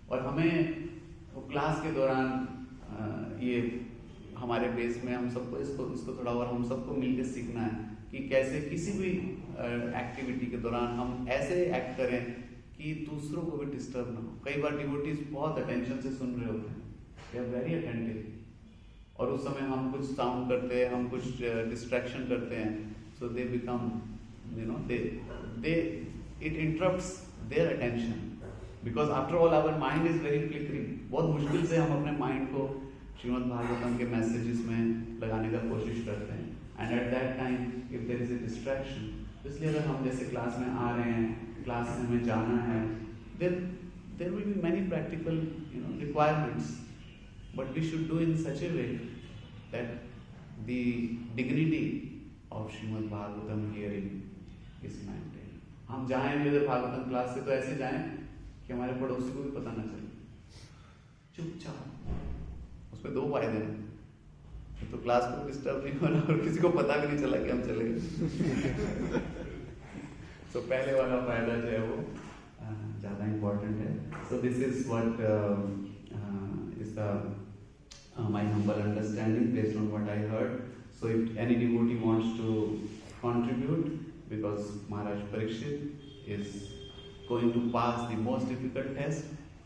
और हमें वो क्लास के दौरान ये हमारे बेस में हम सबको इसको थोड़ा और हम सबको मिलकर सीखना है कि कैसे किसी भी एक्टिविटी के दौरान हम ऐसे एक्ट करें कि दूसरों को भी डिस्टर्ब ना हो। कई बार डिवोटीज बहुत अटेंशन से सुन रहे होते हैं, दे आर वेरी अटेंटिव, और उस समय हम कुछ साउंड करते हैं, हम कुछ डिस्ट्रैक्शन करते हैं, so they become they it interrupts their attention, because after all our mind is very flickering. बहुत मुश्किल से हम अपने माइंड को श्रीमद् भागवतम के मैसेजेस में लगाने का कोशिश करते हैं, and at that time if there is a distraction, इसलिए अगर हम जैसे क्लास में आ रहे हैं, क्लास में हमें जाना है, there will be many practical requirements, but we should do in such a way that the dignity of Shrimad Bhagavatam hearing is maintain. हम जाएं भी अगर भागवतम क्लास से तो ऐसे जाएं कि हमारे पड़ोसी को भी पता ना चले, चुपचाप। उसमें 2 फायदे हैं, तो क्लास को डिस्टर्ब नहीं हो रहा और किसी को पता भी नहीं चला कि हम चले गए। तो पहले वाला फायदा जो है वो ज़्यादा इम्पोर्टेंट है। So this is what is the my humble understanding based on what I heard. So if any devotee wants to contribute, because Maharaj Parikshit is going to pass the most difficult test,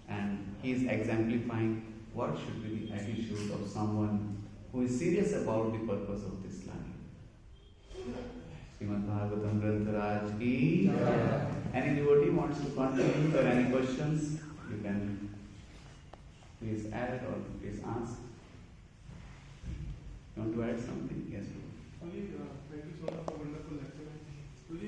and he is exemplifying what should be the attitude of someone who is serious about the purpose of this life. Srimad Bhagavatam Granth Raj ki Jai. Any devotee wants to contribute or any questions, you can please add or please ask. You want to add something? Yes. Thank you so much for wonderful lecture.